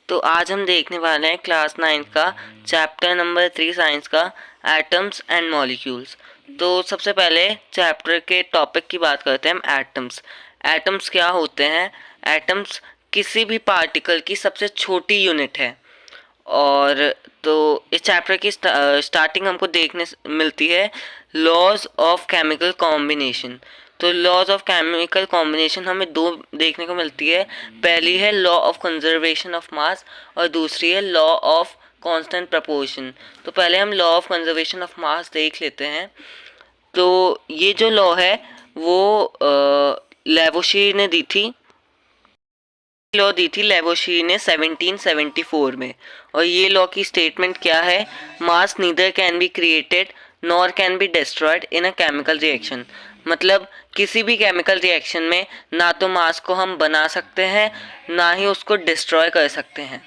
तो आज हम देखने वाले हैं क्लास 9 का चैप्टर नंबर 3 साइंस का एटम्स एंड मॉलिक्यूल्स। तो सबसे पहले चैप्टर के टॉपिक की बात करते हैं हम। एटम्स एटम्स क्या होते हैं? एटम्स किसी भी पार्टिकल की सबसे छोटी यूनिट है। और तो इस चैप्टर की स्टार्टिंग हमको देखने मिलती है लॉज ऑफ केमिकल कॉम्बिनेशन। तो लॉज ऑफ केमिकल कॉम्बिनेशन हमें दो देखने को मिलती है। पहली है law of conservation of mass और दूसरी है लॉ ऑफ कांस्टेंट प्रपोर्शन। तो पहले हम law of conservation of mass देख लेते हैं। तो ये जो लॉ है वो लेवोशिर ने दी थी। लॉ दी थी लेवोशिर ने 1774 में। और ये लॉ की स्टेटमेंट क्या है? Mass neither can be created nor can be destroyed in a chemical reaction. मतलब किसी भी केमिकल रिएक्शन में ना तो मास को हम बना सकते हैं ना ही उसको डिस्ट्रॉय कर सकते हैं।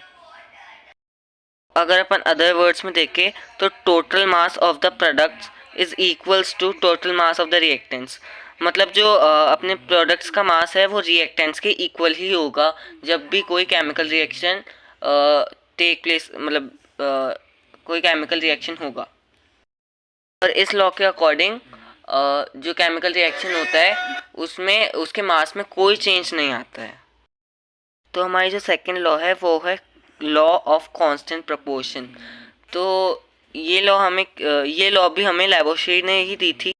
अगर अपन अदर वर्ड्स में देखें तो total mass of the products is equals to total mass of the reactants. मतलब जो अपने प्रोडक्ट्स का मास है वो रिएक्टेंट्स के इक्वल ही होगा जब भी कोई केमिकल रिएक्शन टेक प्लेस, मतलब कोई केमिकल रिएक्शन होगा। और इस लॉ के अकॉर्डिंग जो केमिकल रिएक्शन होता है उसमें उसके मास में कोई चेंज नहीं आता है। तो हमारी जो सेकंड लॉ है वो है लॉ ऑफ कांस्टेंट प्रपोर्शन। तो ये लॉ भी हमें लेवोशिर ने ही दी थी।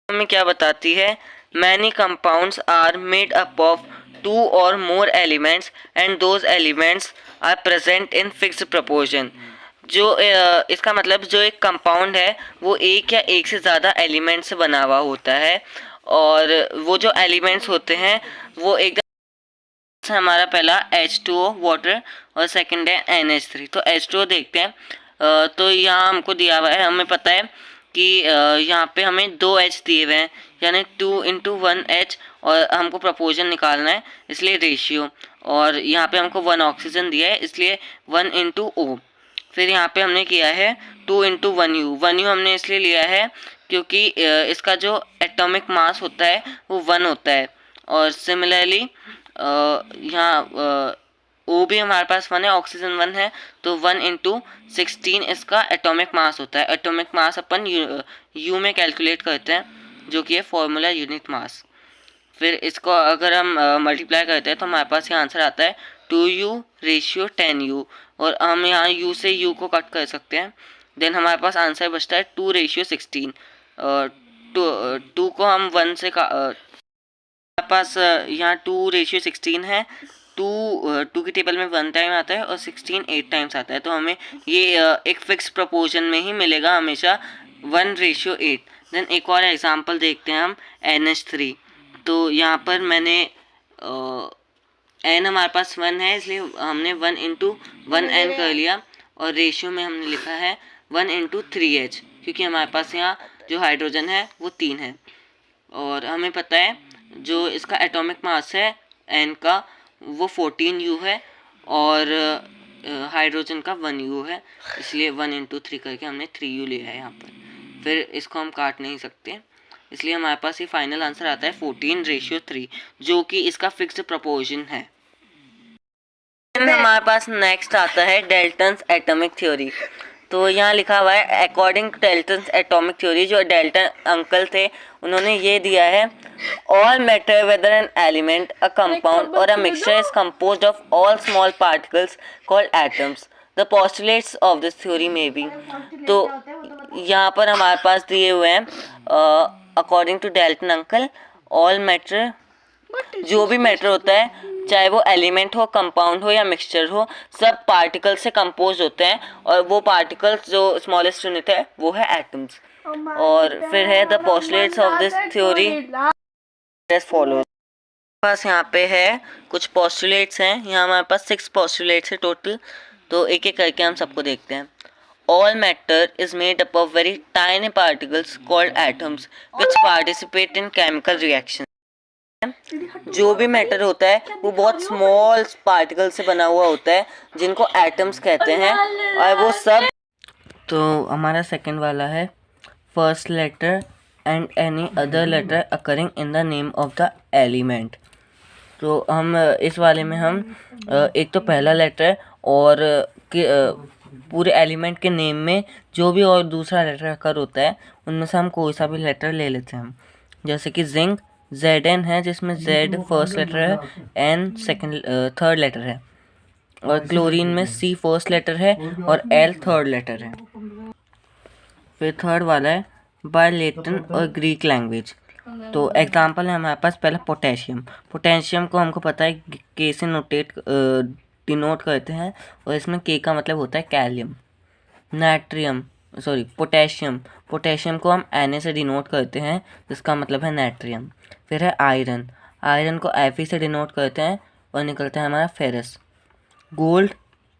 हमें क्या बताती है? Many compounds are made up of two or more elements and those elements are present in fixed proportion. जो इसका मतलब जो एक कंपाउंड है वो एक या एक से ज़्यादा एलिमेंट से बना हुआ होता है। और वो जो एलिमेंट्स होते हैं वो एकदम, हमारा पहला H2O वाटर और सेकंड है NH3। तो H2O देखते हैं। तो यहाँ हमको दिया हुआ है, हमें पता है कि यहाँ पे हमें 2 H दिए हुए हैं, यानी 2:1H। और हमको प्रपोर्शन निकालना है इसलिए रेशियो। और यहाँ पे हमको 1 ऑक्सीजन दिया है इसलिए 1:O। फिर यहाँ पे हमने किया है 2:1U। 1U हमने इसलिए लिया है क्योंकि इसका जो एटॉमिक मास होता है वो 1 होता है। और सिमिलरली यहाँ ओ भी हमारे पास 1 है, ऑक्सीजन 1 है, तो 1:16 इसका एटॉमिक मास होता है। एटॉमिक मास अपन यू में कैलकुलेट करते हैं जो कि है फॉर्मूला यूनिट मास। फिर इसको अगर हम मल्टीप्लाई करते हैं तो हमारे पास यहाँ आंसर आता है 2U रेशियो 10U। और हम यहाँ U से U को कट कर सकते हैं। देन हमारे पास आंसर बचता है 2:16। टू को हम 1 से हमारे पास यहाँ 2:16 है। टू की टेबल में 1 टाइम आता है और 16 8 टाइम्स आता है। तो हमें ये एक फिक्स प्रोपोर्शन में ही मिलेगा हमेशा 1:8। देन एक और एग्जांपल देखते हैं हम NH3। तो यहाँ पर मैंने N हमारे पास 1 है इसलिए हमने 1:1N कर लिया। और रेशियो में हमने लिखा है 1:3H क्योंकि हमारे पास यहाँ जो हाइड्रोजन है वो 3 है। और हमें पता है जो इसका एटॉमिक मास है N का वो 14U है और हाइड्रोजन का 1U है, इसलिए 1:3 करके हमने 3U लिया है यहाँ पर। फिर इसको हम काट नहीं सकते इसलिए हमारे पास ये फाइनल आंसर आता है 14:3 जो कि इसका फिक्स्ड प्रोपोर्शन है। हमारे पास नेक्स्ट आता है डाल्टन्स एटॉमिक थ्योरी। तो यहाँ लिखा हुआ है according to Dalton's atomic theory. जो डाल्टन अंकल थे उन्होंने ये दिया है all matter whether an element a compound or a mixture is composed of all small particles called atoms the postulates of this theory में बी। तो यहाँ पर हमारे पास दिए हुए हैं according to Dalton uncle all matter, जो भी मैटर होता है चाहे वो एलिमेंट हो, कंपाउंड हो या मिक्सचर हो, सब पार्टिकल से कंपोज होते हैं। और वो पार्टिकल्स जो स्मॉलेस्ट यूनिट है वो है एटम्स। और फिर है the postulates of this theory as follows. पास यहाँ पे है कुछ पोस्टुलेट्स हैं। यहाँ हमारे पास 6 पोस्टुलेट्स है टोटल। तो एक एक करके हम सबको देखते हैं। All matter is made up of very tiny particles called atoms which participate in chemical reactions. जो भी मैटर होता है वो बहुत स्मॉल पार्टिकल से बना हुआ होता है जिनको एटम्स कहते हैं। और वो सब, तो हमारा सेकंड वाला है first letter and any other letter occurring in the name of the element. तो हम इस वाले में हम एक तो पहला लेटर और के पूरे एलिमेंट के नेम में जो भी और दूसरा लेटर अकर होता है उनमें से हम कोई सा भी लेटर ले लेते हैं हम। जैसे कि जिंक Zn है जिसमें Z फर्स्ट लेटर है, N सेकंड थर्ड लेटर है, और क्लोरीन में C फर्स्ट लेटर है और L थर्ड लेटर है। फिर थर्ड वाला है बाय लैटिन और ग्रीक लैंग्वेज। तो एग्जांपल है हमारे पास पहला पोटेशियम। पोटेशियम को हमको पता है के से डिनोट करते हैं, और इसमें के का मतलब होता है कैलियम। नाइट्रियम पोटेशियम, पोटेशियम को हम Na से डिनोट करते हैं जिसका मतलब है नाइट्रियम। फिर है आयरन, आयरन को Fe से डिनोट करते हैं और निकलता है हमारा फेरस। गोल्ड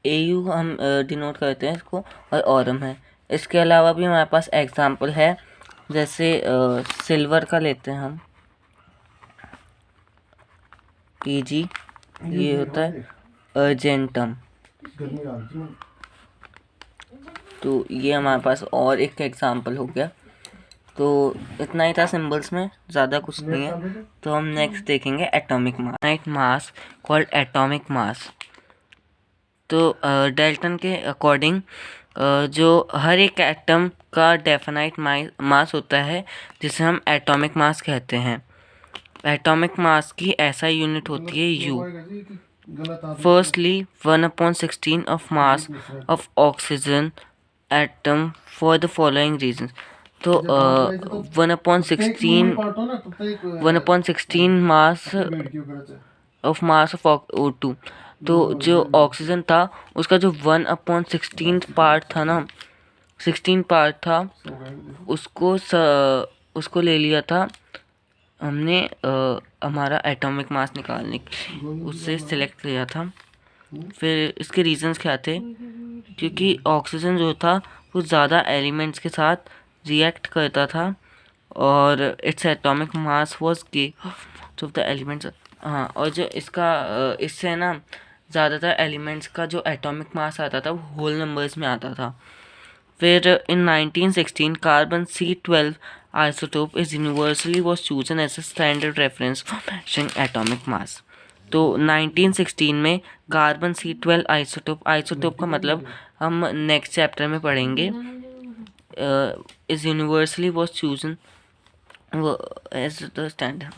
Au हम डिनोट करते हैं इसको, और ऑरम है। इसके अलावा भी हमारे पास एग्जांपल है, जैसे सिल्वर का लेते हैं हम Kg, ये होता है अर्जेंटम। तो ये हमारे पास और एक एग्जांपल हो गया। तो इतना ही था सिंबल्स में, ज़्यादा कुछ नहीं है। तो हम नेक्स्ट देखेंगे एटॉमिक मास। नाइट मास कॉल्ड एटॉमिक मास। तो डाल्टन के अकॉर्डिंग जो हर एक एटम का डेफिनाइट मास होता है जिसे हम एटॉमिक मास कहते हैं। एटॉमिक मास की ऐसा यूनिट होती है u. Firstly 1/16 of mass of oxygen atom for the following reason. तो 1/16 मास ऑफ O2। तो जो ऑक्सीजन था उसका जो 1/16 पार्ट था ना, 16 पार्ट था, उसको ले लिया था हमने हमारा एटॉमिक मास निकालने उससे सिलेक्ट किया था। फिर इसके रीजंस क्या थे? क्योंकि ऑक्सीजन जो था वो ज़्यादा एलिमेंट्स के साथ रिएक्ट करता था और इट्स एटॉमिक मास वाज के ऑफ द एलिमेंट्स। हाँ, और जो इसका इससे ना ज़्यादातर एलिमेंट्स का जो एटॉमिक मास आता था वो होल नंबर्स में आता था। फिर in 1916 carbon C12 isotope is universally was chosen as a standard reference for measuring atomic mass. तो 1916 में कार्बन C12 आइसोटोप का मतलब हम नेक्स्ट चैप्टर में पढ़ेंगे। Is universally was chosen as the standard.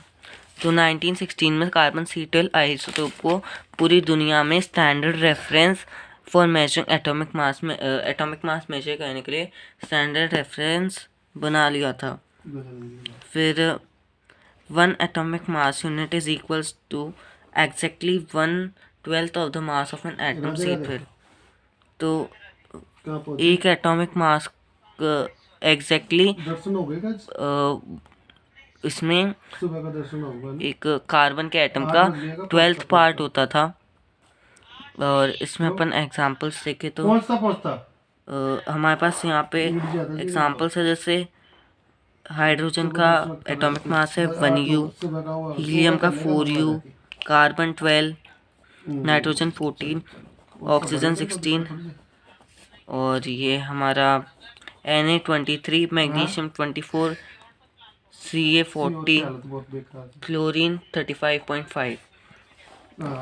तो 1916 में कार्बन C12 आइसोटोप को पूरी दुनिया में standard reference for measuring atomic mass measure करने के लिए स्टैंडर्ड रेफरेंस बना लिया था। फिर 1 atomic mass unit is equals to exactly 1/12 of the mass of an atom C12। तो एक एटॉमिक मास एग्जैक्टली इसमें एक कार्बन के एटम का 12th पार्ट होता था। और इसमें अपन एग्जांपल्स देखें तो हमारे पास यहाँ पे एग्जांपल्स है, जैसे हाइड्रोजन का एटॉमिक मास है 1U, हीलियम का 4U, कार्बन 12, नाइट्रोजन 14, ऑक्सीजन 16, और ये हमारा Na23, मैग्नीशियम 24, Ca40, क्लोरीन 35.5।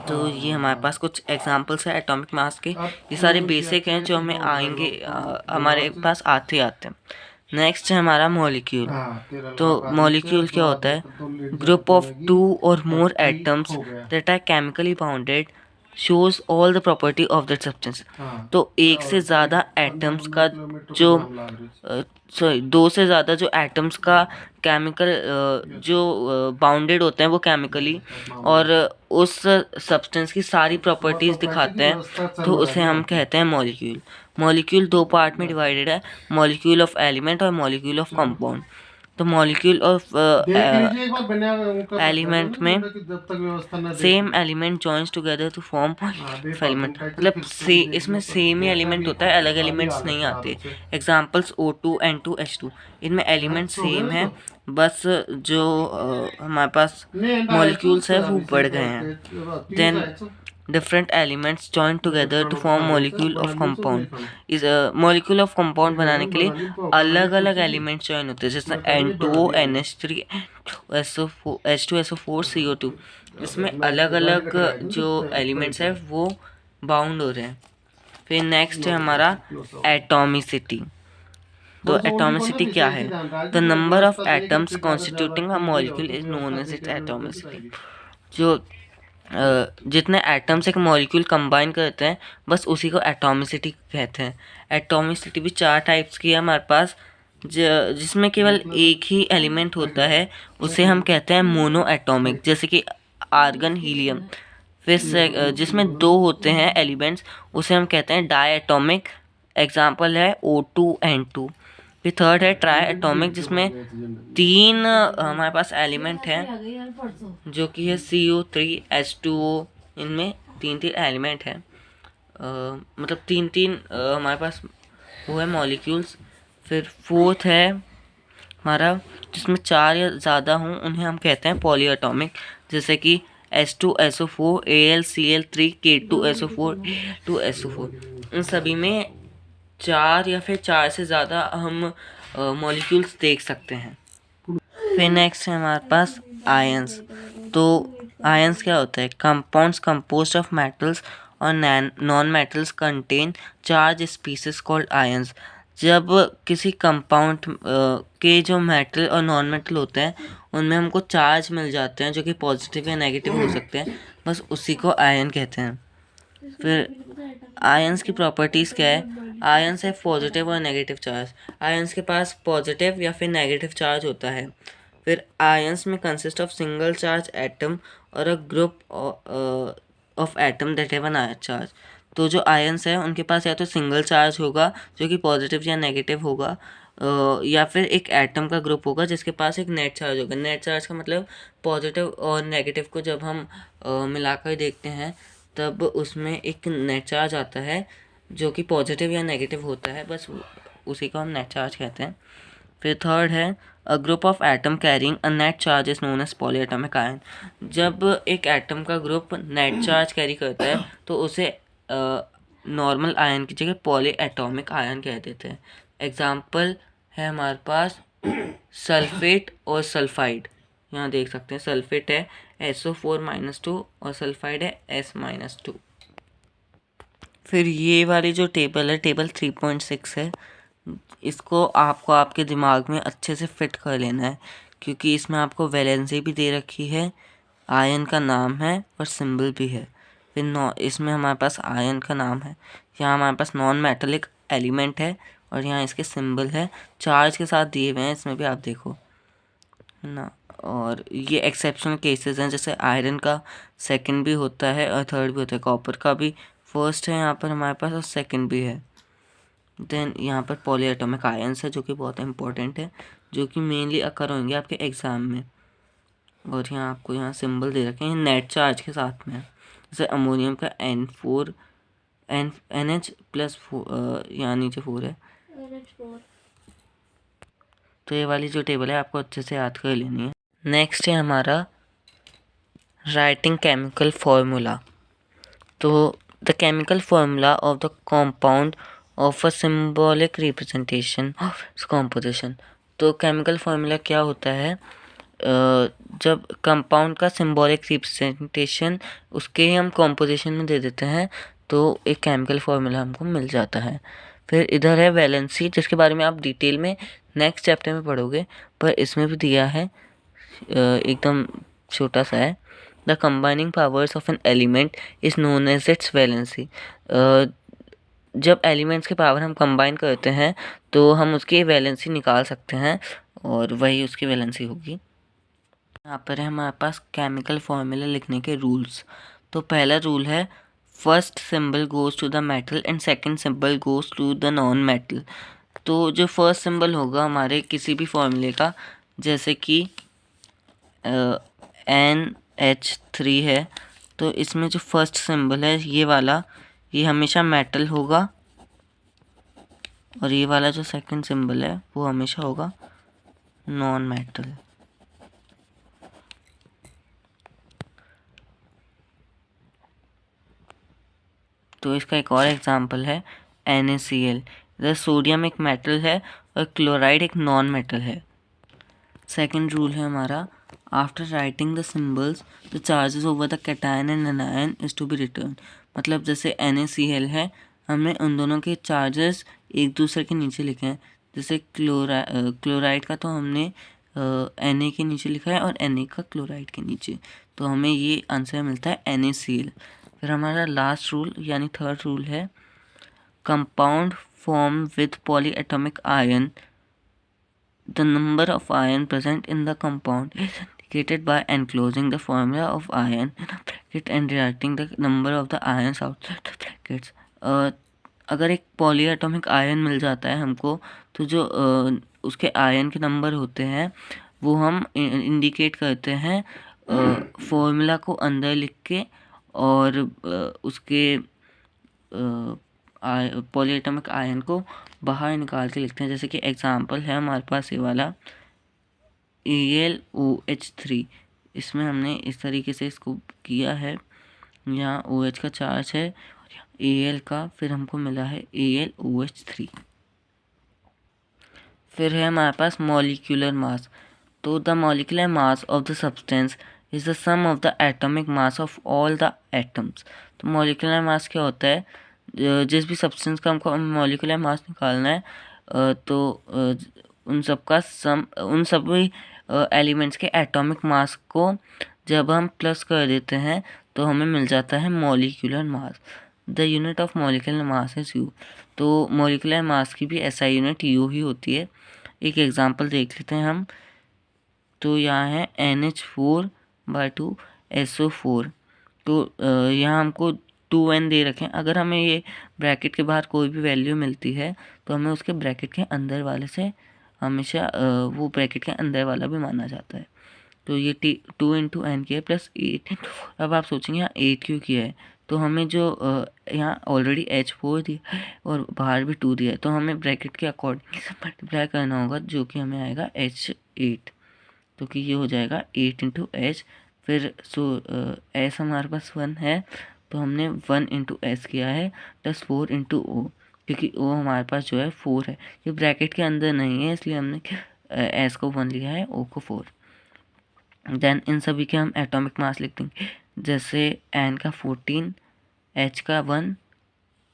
तो ये हमारे पास कुछ एग्जांपल्स है एटॉमिक मास के। ये सारे बेसिक हैं जो हमें आएंगे, हमारे पास आते हैं। नेक्स्ट है हमारा मॉलिक्यूल। तो मॉलिक्यूल क्या होता है? ग्रुप ऑफ 2 और more atoms that are chemically bounded shows all the property of that substance. तो एक से ज़्यादा एटम्स का जो 2 से ज़्यादा जो एटम्स का केमिकल जो बाउंडेड होते हैं वो केमिकली, और उस सब्सटेंस की सारी प्रॉपर्टीज़ दिखाते हैं, तो उसे हम कहते हैं मॉलिक्यूल। मॉलिक्यूल 2 पार्ट में डिवाइडेड है, मॉलिक्यूल ऑफ एलिमेंट और मॉलिक्यूल ऑफ कंपाउंड। तो मॉलिक्यूल ऑफ एलिमेंट में same element joins together to form element, मतलब इसमें सेम ही एलिमेंट होता है, अलग एलिमेंट्स नहीं आते। एग्जांपल्स O2, N2, H2, इनमें एलिमेंट सेम है, बस जो हमारे पास मॉलिक्यूल्स है वो बढ़ गए हैं। Then different elements join together to form molecule of compound. इस मॉलिक्यूल ऑफ कंपाउंड बनाने के लिए अलग अलग एलिमेंट्स जॉइन होते हैं, जैसे N2O, NH3, H2SO4, CO2। इसमें अलग अलग जो एलिमेंट्स है वो बाउंड हो रहे हैं। फिर नेक्स्ट है हमारा एटॉमिसिटी। तो एटॉमिसिटी क्या है? The number of atoms constituting a molecule is known as its atomicity. जो जितने एटम्स एक मॉलिक्यूल कंबाइन करते हैं बस उसी को एटॉमिसिटी कहते हैं। एटॉमिसिटी भी 4 टाइप्स की है हमारे पास। जिसमें केवल एक ही एलिमेंट होता है उसे हम कहते हैं मोनो एटॉमिक, जैसे कि आर्गन, हीलियम। फिर जिसमें 2 होते हैं एलिमेंट्स उसे हम कहते हैं डाई एटॉमिक, एग्जाम्पल है O2N2। फिर थर्ड है ट्राई एटॉमिक, जिसमें 3 हमारे पास एलिमेंट हैं जो कि है CO3H2O। इनमें 3 एलिमेंट हैं, मतलब 3 हमारे पास वो है मॉलिक्यूल्स। फिर फोर्थ है हमारा जिसमें 4 या ज़्यादा हों उन्हें हम कहते हैं पॉली एटॉमिक, जैसे कि H2SO4, AlCl3, K2SO4, K2SO4। इन सभी में 4 या फिर 4 से ज़्यादा हम मॉलिक्यूल्स देख सकते हैं। फिर नेक्स्ट है हमारे पास आयंस। तो आयंस क्या होता है? कंपाउंड्स कंपोज्ड ऑफ मेटल्स और non metals contain charge species called ions. जब किसी कंपाउंड के जो मेटल और नॉन मेटल होते हैं उनमें हमको चार्ज मिल जाते हैं जो कि पॉजिटिव या नेगेटिव हो सकते हैं, बस उसी को आयन कहते हैं। फिर आयंस की प्रॉपर्टीज़ क्या है? आयंस है पॉजिटिव और नेगेटिव चार्ज। आयंस के पास पॉजिटिव या फिर नेगेटिव चार्ज होता है। फिर आयंस में consist of single charge atom or a group of atom that have an ion charge. तो जो आयंस है उनके पास या तो सिंगल चार्ज होगा जो कि पॉजिटिव या नेगेटिव होगा, या फिर एक एटम का ग्रुप होगा जिसके पास एक नेट चार्ज होगा। नेट चार्ज का मतलब पॉजिटिव और नेगेटिव को जब हम मिलाकर देखते हैं तब उसमें एक नेट चार्ज आता है जो कि पॉजिटिव या नेगेटिव होता है, बस उसी को हम नेट चार्ज कहते हैं। फिर थर्ड है a group of atom carrying a net charge is known as poly atomic ion. जब एक एटम का ग्रुप नेट चार्ज कैरी करता है तो उसे नॉर्मल आयन की जगह पॉली एटॉमिक आयन कह देते हैं। एग्जाम्पल है हमारे पास सल्फेट और सल्फाइड। यहाँ देख सकते हैं सल्फेट है SO4-2 और सल्फाइड है S-2। फिर ये वाली जो टेबल है टेबल 3.6 है, इसको आपको आपके दिमाग में अच्छे से फिट कर लेना है क्योंकि इसमें आपको वैलेंसी भी दे रखी है, आयन का नाम है और सिंबल भी है। फिर इसमें हमारे पास आयन का नाम है, यहाँ हमारे पास नॉन मेटेलिक एलिमेंट है और यहाँ इसके सिंबल है, चार्ज के साथ दिए हुए हैं इसमें भी आप देखो ना। और ये एक्सेप्शनल केसेस हैं, जैसे आयरन का सेकंड भी होता है और थर्ड भी होता है, कॉपर का भी फर्स्ट है यहाँ पर हमारे पास और सेकंड भी है। देन यहाँ पर पॉली एटॉमिक आयंस है जो कि बहुत इंपॉर्टेंट है, जो कि मेनली अकर होंगे आपके एग्ज़ाम में। और यहाँ आपको यहाँ सिंबल दे रखे हैं नेट चार्ज के साथ में, जैसे अमोनियम का N4 NH+4 यहाँ नीचे 4 है। तो ये वाली जो टेबल है आपको अच्छे से याद कर लेनी है। नेक्स्ट है हमारा राइटिंग केमिकल फार्मूला। तो the chemical formula of the compound of a symbolic representation of composition. तो केमिकल फार्मूला क्या होता है? जब कंपाउंड का सिंबॉलिक रिप्रेजेंटेशन उसके हम कॉम्पोजिशन में दे देते हैं तो एक केमिकल फार्मूला हमको मिल जाता है। फिर इधर है वैलेंसी, जिसके बारे में आप डिटेल में नेक्स्ट चैप्टर में पढ़ोगे, पर इसमें भी दिया है, एकदम छोटा सा है। The combining powers of an element is known as its valency. जब एलिमेंट्स के पावर हम कंबाइन करते हैं तो हम उसकी वैलेंसी निकाल सकते हैं और वही उसकी वैलेंसी होगी। यहाँ पर है हमारे पास केमिकल फॉर्मूला लिखने के रूल्स। तो पहला रूल है first symbol goes to the metal and second symbol goes to the non metal. तो जो फर्स्ट सिंबल होगा हमारे किसी भी फॉर्मूले का, जैसे कि NH3 है, तो इसमें जो फर्स्ट सिंबल है ये वाला, ये हमेशा मेटल होगा और ये वाला जो सेकंड सिंबल है वो हमेशा होगा नॉन मेटल। तो इसका एक और एग्जांपल है NaCl। इधर सोडियम एक मेटल है और क्लोराइड एक नॉन मेटल है। सेकंड रूल है हमारा after writing the symbols the charges over the cation and anion is to be return. मतलब जैसे NaCl है, हमने उन दोनों के चार्जेस एक दूसरे के नीचे लिखे हैं। जैसे क्लोराइड का तो हमने Na के नीचे लिखा है और Na का क्लोराइड के नीचे, तो हमें ये आंसर मिलता है NaCl। फिर हमारा लास्ट रूल यानी थर्ड रूल है, compound form with polyatomic ion, the number of ion present in the compound is indicated by enclosing the formula of ion in a bracket and rewriting the number of the ions outside the brackets। अगर एक polyatomic ion मिल जाता है हमको, तो जो उसके ion के number होते हैं वो हम इंडिकेट करते हैं फॉर्मूला को अंदर लिख के, और उसके पॉलीएटॉमिक आयन को बाहर निकाल के लिखते हैं। जैसे कि एग्जांपल है हमारे पास ये वाला AlOH3, इसमें हमने इस तरीके से इसको किया है। यहाँ OH का चार्ज है, Al का, फिर हमको मिला है AlOH3। फिर है हमारे पास मॉलिक्यूलर मास। तो the molecular mass of the substance is the sum of the atomic mass of all the atoms. तो मॉलिक्यूलर मास क्या होता है, जिस भी सब्सटेंस का हमको मॉलिक्यूलर मास निकालना है, तो उन सब का सम, उन सभी एलिमेंट्स के एटॉमिक मास को जब हम प्लस कर देते हैं तो हमें मिल जाता है molecular mass. The unit of molecular mass is you. तो मॉलिक्यूलर मास की भी SI यूनिट यू ही होती है। एक एग्जांपल देख लेते हैं हम। तो यहाँ है NH4/2SO4। तो यहाँ हमको 2N दे रखे हैं। अगर हमें ये ब्रैकेट के बाहर कोई भी वैल्यू मिलती है तो हमें उसके ब्रैकेट के अंदर वाले से हमेशा वो ब्रैकेट के अंदर वाला भी माना जाता है। तो ये 2 × N किया प्लस 8 × अब आप सोचेंगे यहाँ 8 क्यों किया है, तो हमें जो यहाँ ऑलरेडी H4 दिया है और बाहर भी 2 दिया है, तो हमें ब्रैकेट के अकॉर्डिंग मल्टीप्लाई करना होगा, जो कि हमें आएगा H8। तो कि ये हो जाएगा 8 × H। फिर S हमारे पास 1 है, तो हमने 1 × S किया है प्लस 4 × O, क्योंकि O हमारे पास जो है 4 है। ये ब्रैकेट के अंदर नहीं है, इसलिए हमने S को 1 लिया है, O को 4। देन इन सभी के हम एटॉमिक मास लिख देंगे। जैसे N का 14, H का 1,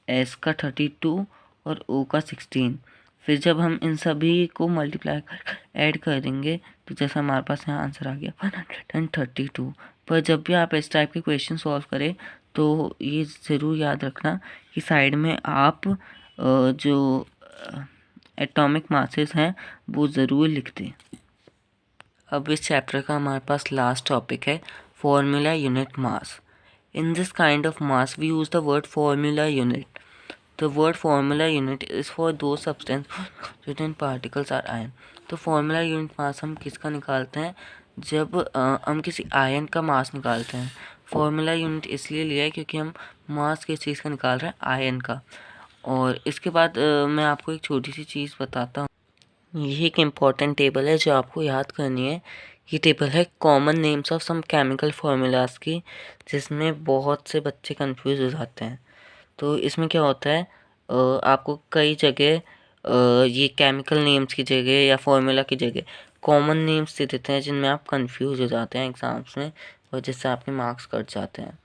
S का 32 और O का 16। फिर जब हम इन सभी को मल्टीप्लाई कर ऐड कर देंगे तो जैसा हमारे पास यहाँ आंसर आ गया 132। पर जब भी आप इस टाइप के क्वेश्चन सॉल्व करें तो ये ज़रूर याद रखना कि साइड में आप जो एटॉमिक मासेस हैं वो ज़रूर लिख दें। अब इस चैप्टर का हमारे पास लास्ट टॉपिक है formula unit mass. In this kind of mass we use the word formula unit. The word formula unit is for those substance within particles are ion। तो फॉर्मूला यूनिट मास हम किसका निकालते हैं, जब हम किसी आयन का मास निकालते हैं। फॉर्मूला यूनिट इसलिए लिया है क्योंकि हम मास किस चीज़ का निकाल रहे हैं, आयन का। और इसके बाद मैं आपको एक छोटी सी चीज़ बताता हूँ। ये एक इम्पॉर्टेंट टेबल है जो आपको याद करनी है। ये टेबल है common names of some chemical formulas की, जिसमें बहुत से बच्चे कंफ्यूज हो जाते हैं। तो इसमें क्या होता है, आपको कई जगह ये केमिकल नेम्स की जगह या फॉर्मूला की जगह कॉमन नेम्स दे देते हैं, जिनमें आप कंफ्यूज हो जाते हैं एग्ज़ाम्स में, और जिससे आपके मार्क्स कट जाते हैं।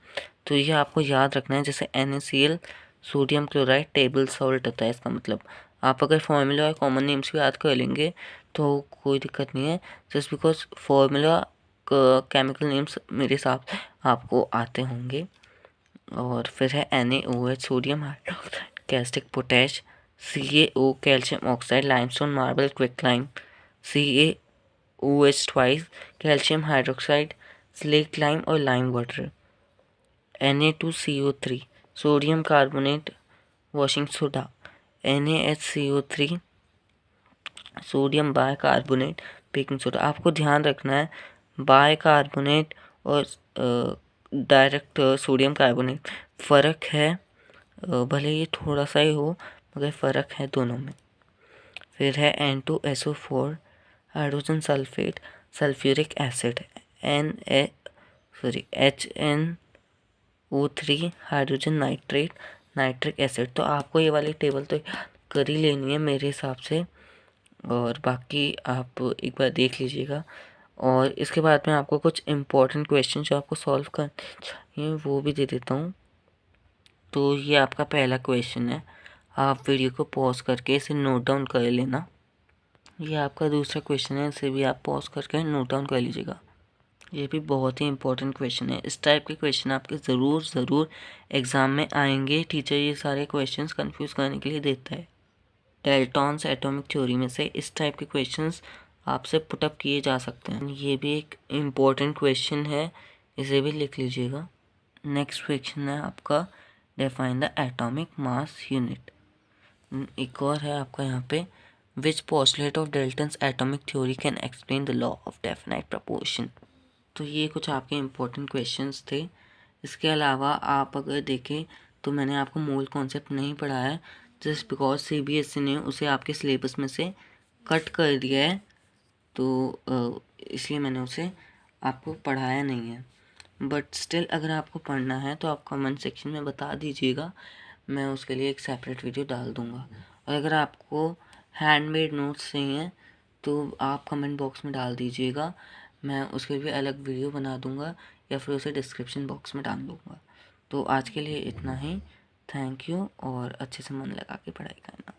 तो ये आपको याद रखना है। जैसे NaCl sodium chloride table salt होता है। इसका मतलब आप अगर फॉर्मूला और कॉमन नेम्स भी याद कर लेंगे तो कोई दिक्कत नहीं है, just because formula chemical names मेरे हिसाब से आपको आते होंगे। और फिर है NaOH sodium hydroxide caustic potash, CaO calcium oxide limestone marble quicklime, CaOH twice calcium hydroxide slate lime और lime water, Na2CO3 sodium carbonate washing soda, NaHCO3 sodium bicarbonate baking soda. आपको ध्यान रखना है बाइकार्बोनेट और डायरेक्ट सोडियम कार्बोनेट फ़र्क है, भले ये थोड़ा सा ही हो मगर फ़र्क है दोनों में। फिर है N2SO4 hydrogen sulphate sulphuric acid, HNO3 hydrogen nitrate nitric acid. तो आपको ये वाली टेबल तो कर ही लेनी है मेरे हिसाब से, और बाकी आप एक बार देख लीजिएगा। और इसके बाद में आपको कुछ इम्पोर्टेंट क्वेश्चन जो आपको सॉल्व करने चाहिए वो भी दे देता हूँ। तो ये आपका पहला क्वेश्चन है, आप वीडियो को पॉज करके इसे नोट डाउन कर लेना। ये आपका दूसरा क्वेश्चन है, इसे भी आप पॉज करके नोट डाउन कर लीजिएगा। ये भी बहुत ही इंपॉर्टेंट क्वेश्चन है। इस टाइप के क्वेश्चन आपके ज़रूर एग्ज़ाम में आएंगे। टीचर ये सारे क्वेश्चंस कंफ्यूज करने के लिए देता है। डेल्टॉन्स एटॉमिक थ्योरी में से इस टाइप के क्वेश्चंस आपसे पुटअप किए जा सकते हैं। ये भी एक इम्पोर्टेंट क्वेश्चन है, इसे भी लिख लीजिएगा। नेक्स्ट क्वेश्चन है आपका, define the atomic mass unit. एक और है आपका यहाँ पे, which postulate of Dalton's atomic theory can explain the law of definite proportion. तो ये कुछ आपके इम्पोर्टेंट क्वेश्चंस थे। इसके अलावा आप अगर देखें तो मैंने आपको मोल कॉन्सेप्ट नहीं पढ़ाया है, जस्ट बिकॉज सीबीएसई ने उसे आपके सिलेबस में से कट कर दिया है, तो इसलिए मैंने उसे आपको पढ़ाया नहीं है। बट स्टिल अगर आपको पढ़ना है तो आप कमेंट सेक्शन में बता दीजिएगा, मैं उसके लिए एक सेपरेट वीडियो डाल दूँगा। और अगर आपको हैंडमेड नोट्स चाहिए तो आप कमेंट बॉक्स में डाल दीजिएगा, मैं उसके लिए अलग वीडियो बना दूँगा या फिर उसे डिस्क्रिप्शन बॉक्स में डाल दूँगा। तो आज के लिए इतना ही। थैंक यू, और अच्छे से मन लगा के पढ़ाई करना।